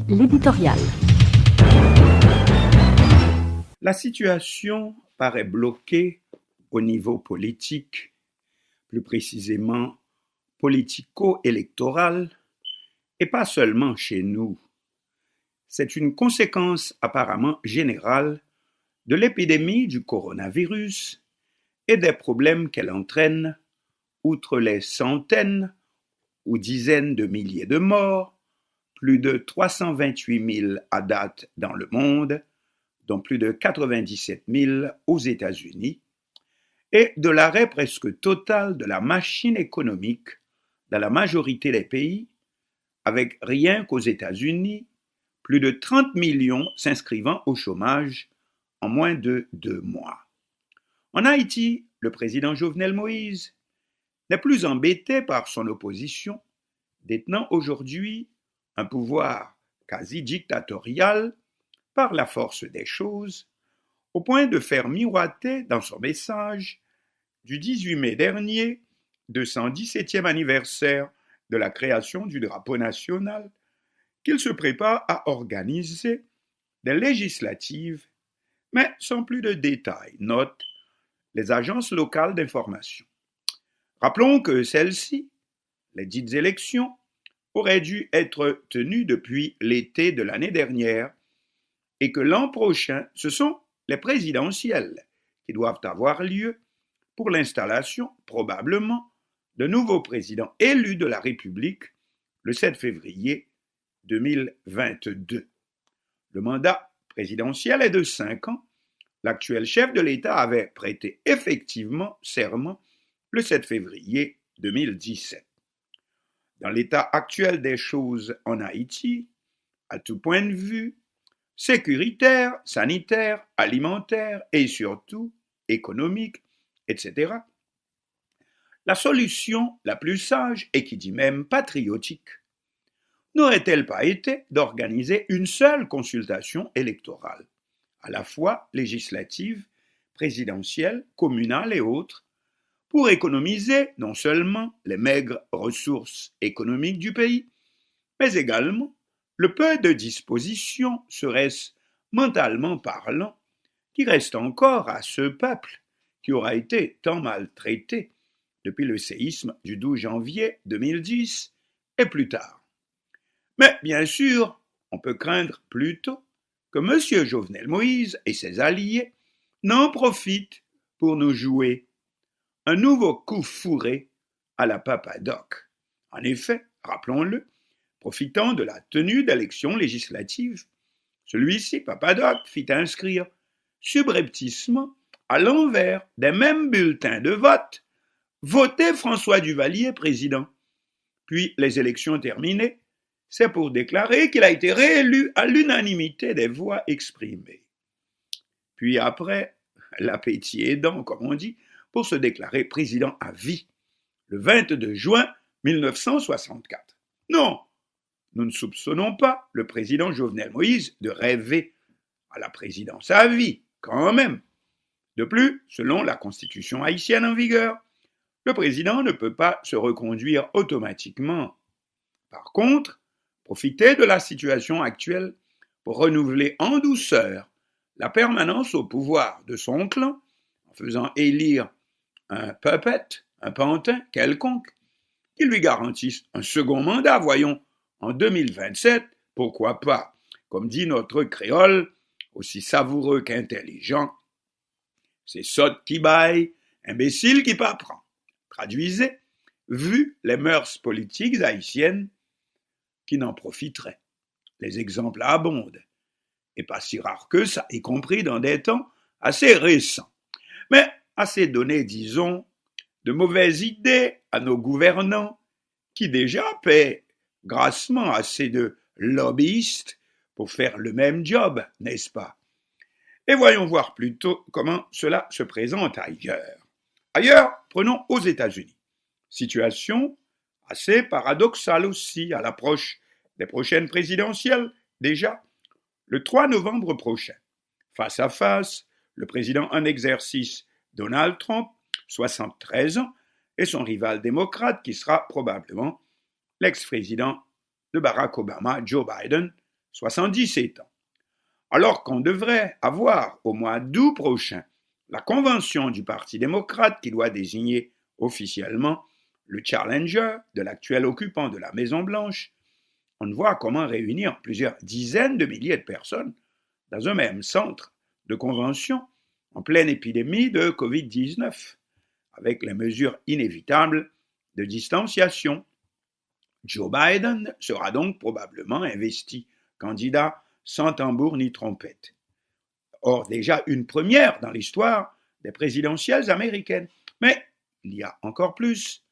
L'éditorial. La situation paraît bloquée au niveau politique, plus précisément politico-électoral, et pas seulement chez nous. C'est une conséquence apparemment générale de l'épidémie du coronavirus et des problèmes qu'elle entraîne, outre les centaines ou dizaines de milliers de morts, plus de 328 000 à date dans le monde, dont plus de 97 000 aux États-Unis, et de l'arrêt presque total de la machine économique dans la majorité des pays, avec rien qu'aux États-Unis, plus de 30 millions s'inscrivant au chômage en moins de 2 mois. En Haïti, le président Jovenel Moïse n'est plus embêté par son opposition, détenant aujourd'hui un pouvoir quasi dictatorial par la force des choses, au point de faire miroiter dans son message du 18 mai dernier, 217e anniversaire de la création du drapeau national, qu'il se prépare à organiser des législatives, mais sans plus de détails, notent les agences locales d'information. Rappelons que celles-ci, les dites élections, auraient dû être tenues depuis l'été de l'année dernière et que l'an prochain, ce sont les présidentielles qui doivent avoir lieu pour l'installation, probablement, de nouveaux présidents élus de la République le 7 février 2022. Le mandat présidentiel est de 5 ans. L'actuel chef de l'État avait prêté effectivement serment le 7 février 2017. Dans l'état actuel des choses en Haïti, à tout point de vue, sécuritaire, sanitaire, alimentaire et surtout économique, etc., la solution la plus sage, et qui dit même patriotique, n'aurait-elle pas été d'organiser une seule consultation électorale, à la fois législative, présidentielle, communale et autres, pour économiser non seulement les maigres ressources économiques du pays, mais également le peu de dispositions, serait-ce mentalement parlant, qui reste encore à ce peuple qui aura été tant maltraité depuis le séisme du 12 janvier 2010 et plus tard. Mais bien sûr, on peut craindre plutôt que M. Jovenel Moïse et ses alliés n'en profitent pour nous jouer un nouveau coup fourré à la Papadoc. En effet, rappelons-le, profitant de la tenue d'élections législatives, celui-ci, Papadoc, fit inscrire subrepticement à l'envers des mêmes bulletins de vote, voter François Duvalier président. Puis, les élections terminées, c'est pour déclarer qu'il a été réélu à l'unanimité des voix exprimées. Puis après, l'appétit aidant, comme on dit, pour se déclarer président à vie, le 22 juin 1964. Non, nous ne soupçonnons pas le président Jovenel Moïse de rêver à la présidence à vie, quand même. De plus, selon la constitution haïtienne en vigueur, le président ne peut pas se reconduire automatiquement. Par contre, profiter de la situation actuelle pour renouveler en douceur la permanence au pouvoir de son clan, en faisant élire un puppet, un pantin quelconque, qui lui garantisse un second mandat, voyons, en 2027, pourquoi pas, comme dit notre créole, aussi savoureux qu'intelligent, c'est sotte qui baille, imbécile qui pas prend. Traduisez, vu les mœurs politiques haïtiennes qui n'en profiteraient. Les exemples abondent, et pas si rares que ça, y compris dans des temps assez récents. Mais assez donné, disons, de mauvaises idées à nos gouvernants qui déjà paient grassement assez de lobbyistes pour faire le même job, n'est-ce pas? Et voyons voir plutôt comment cela se présente ailleurs. Ailleurs, prenons aux États-Unis. Situation assez paradoxale aussi à l'approche des prochaines présidentielles, déjà, le 3 novembre prochain. Face à face, le président en exercice Donald Trump, 73 ans, et son rival démocrate qui sera probablement l'ex-président de Barack Obama, Joe Biden, 77 ans. Alors qu'on devrait avoir au mois d'août prochain la convention du Parti démocrate qui doit désigner officiellement le challenger de l'actuel occupant de la Maison-Blanche, on voit comment réunir plusieurs dizaines de milliers de personnes dans un même centre de convention en pleine épidémie de Covid-19, avec les mesures inévitables de distanciation. Joe Biden sera donc probablement investi candidat sans tambour ni trompette. Or, déjà une première dans l'histoire des présidentielles américaines. Mais il y a encore plus.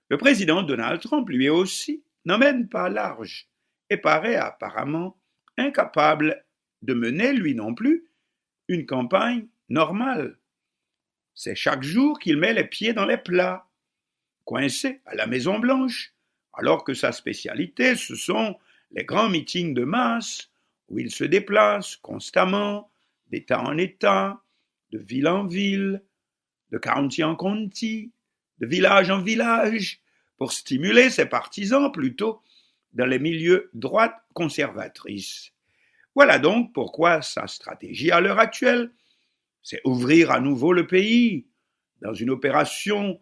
Le président Donald Trump, lui aussi, n'emmène pas large et paraît apparemment incapable de mener, lui non plus, une campagne normale. C'est chaque jour qu'il met les pieds dans les plats, coincé à la Maison-Blanche, alors que sa spécialité, ce sont les grands meetings de masse où il se déplace constamment, d'État en État, de ville en ville, de county en county, de village en village, pour stimuler ses partisans plutôt dans les milieux droites conservatrices. Voilà donc pourquoi sa stratégie à l'heure actuelle, c'est ouvrir à nouveau le pays dans une opération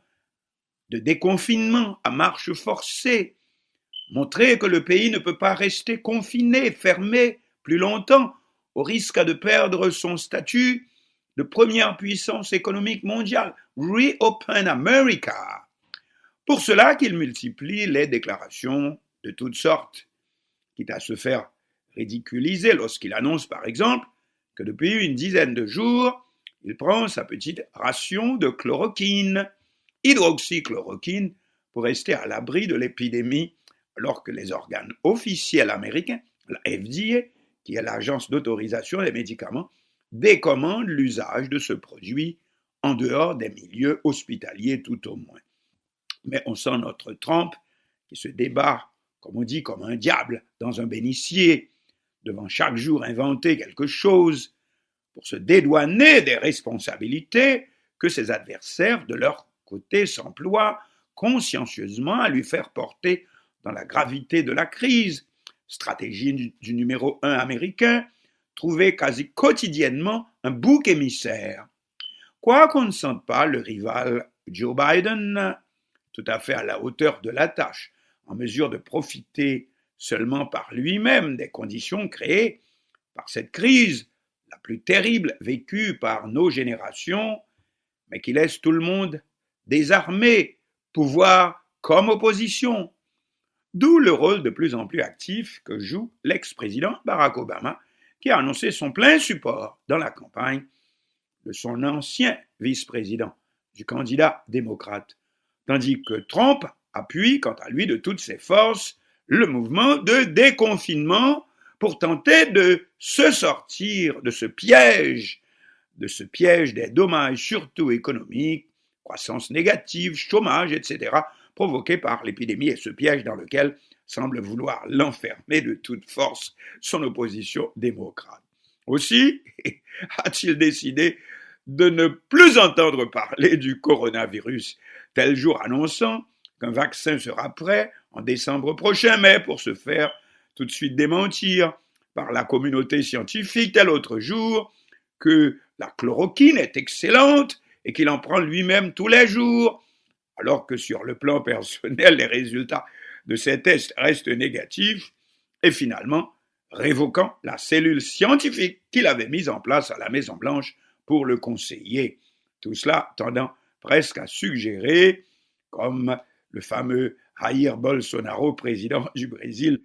de déconfinement à marche forcée, montrer que le pays ne peut pas rester confiné, fermé plus longtemps, au risque de perdre son statut de première puissance économique mondiale. Reopen America. Pour cela qu'il multiplie les déclarations de toutes sortes, quitte à se faire ridiculiser lorsqu'il annonce par exemple que depuis une dizaine de jours, il prend sa petite ration de chloroquine, hydroxychloroquine, pour rester à l'abri de l'épidémie, alors que les organes officiels américains, la FDA, qui est l'agence d'autorisation des médicaments, décommandent l'usage de ce produit en dehors des milieux hospitaliers tout au moins. Mais on sent notre Trump qui se débat, comme on dit, comme un diable dans un bénitier, devant chaque jour inventer quelque chose pour se dédouaner des responsabilités que ses adversaires, de leur côté, s'emploient consciencieusement à lui faire porter dans la gravité de la crise. Stratégie du numéro 1 américain, trouver quasi quotidiennement un bouc émissaire. Quoi qu'on ne sente pas le rival Joe Biden tout à fait à la hauteur de la tâche, en mesure de profiter seulement par lui-même des conditions créées par cette crise, la plus terrible vécue par nos générations, mais qui laisse tout le monde désarmé, pouvoir comme opposition. D'où le rôle de plus en plus actif que joue l'ex-président Barack Obama, qui a annoncé son plein support dans la campagne de son ancien vice-président, du candidat démocrate, tandis que Trump appuie, quant à lui, de toutes ses forces, le mouvement de déconfinement pour tenter de se sortir de ce piège des dommages surtout économiques, croissance négative, chômage, etc., provoqués par l'épidémie et ce piège dans lequel semble vouloir l'enfermer de toute force son opposition démocrate. Aussi a-t-il décidé de ne plus entendre parler du coronavirus, tel jour annonçant qu'un vaccin sera prêt en décembre prochain, mais pour se faire tout de suite démentir par la communauté scientifique, tel autre jour que la chloroquine est excellente et qu'il en prend lui-même tous les jours, alors que sur le plan personnel, les résultats de ces tests restent négatifs, et finalement révoquant la cellule scientifique qu'il avait mise en place à la Maison-Blanche pour le conseiller. Tout cela tendant presque à suggérer, comme le fameux Jair Bolsonaro, président du Brésil,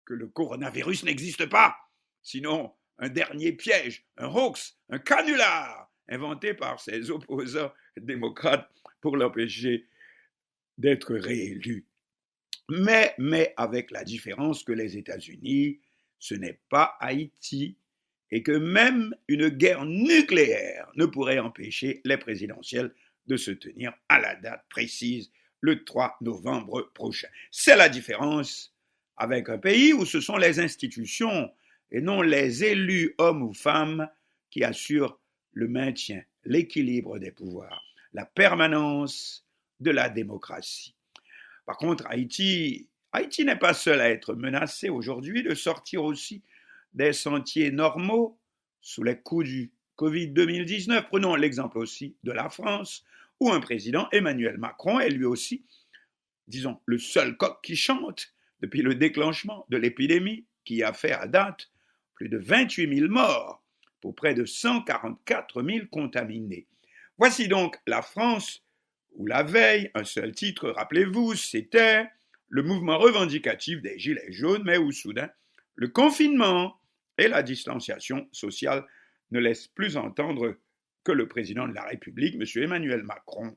que le coronavirus n'existe pas, sinon un dernier piège, un hoax, un canular inventé par ses opposants démocrates pour l'empêcher d'être réélu. Mais avec la différence que les États-Unis, ce n'est pas Haïti et que même une guerre nucléaire ne pourrait empêcher les présidentielles de se tenir à la date précise, le 3 novembre prochain. C'est la différence avec un pays où ce sont les institutions et non les élus hommes ou femmes qui assurent le maintien, l'équilibre des pouvoirs, la permanence de la démocratie. Par contre, Haïti n'est pas seul à être menacé aujourd'hui de sortir aussi des sentiers normaux sous les coups du Covid 2019. Prenons l'exemple aussi de la France, où un président, Emmanuel Macron, est lui aussi, disons, le seul coq qui chante depuis le déclenchement de l'épidémie, qui a fait à date plus de 28 000 morts pour près de 144 000 contaminés. Voici donc la France où la veille, un seul titre, rappelez-vous, c'était le mouvement revendicatif des Gilets jaunes, mais où soudain, le confinement et la distanciation sociale ne laissent plus entendre que le président de la République, M. Emmanuel Macron.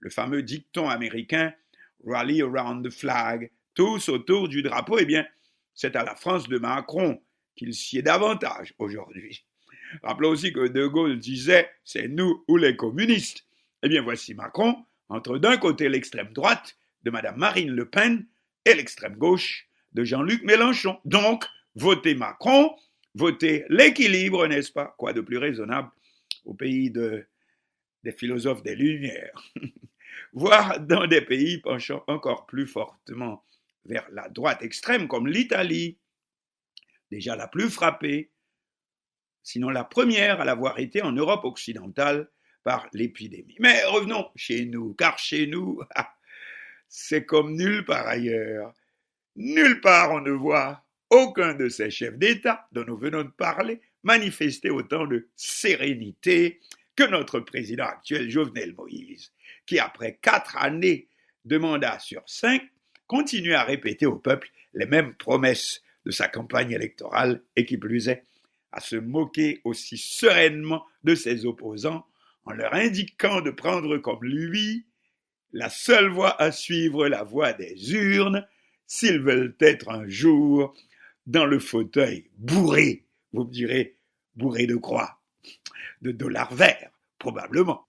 Le fameux dicton américain « Rally around the flag », tous autour du drapeau, eh bien, c'est à la France de Macron qu'il sied davantage aujourd'hui. Rappelons aussi que De Gaulle disait « c'est nous ou les communistes ». Eh bien, voici Macron, entre d'un côté l'extrême droite de Mme Marine Le Pen et l'extrême gauche de Jean-Luc Mélenchon. Donc, votez Macron, votez l'équilibre, n'est-ce pas? Quoi de plus raisonnable au pays des philosophes des Lumières. Voire dans des pays penchant encore plus fortement vers la droite extrême, comme l'Italie, déjà la plus frappée, sinon la première à l'avoir été en Europe occidentale par l'épidémie. Mais revenons chez nous, car chez nous, c'est comme nulle part ailleurs. Nulle part on ne voit aucun de ces chefs d'État dont nous venons de parler manifester autant de sérénité que notre président actuel Jovenel Moïse, qui après 4 années de mandat sur 5, continue à répéter au peuple les mêmes promesses de sa campagne électorale et qui plus est, à se moquer aussi sereinement de ses opposants en leur indiquant de prendre comme lui la seule voie à suivre, la voie des urnes, s'ils veulent être un jour dans le fauteuil bourré, vous me direz, bourré de quoi? De dollars verts, probablement.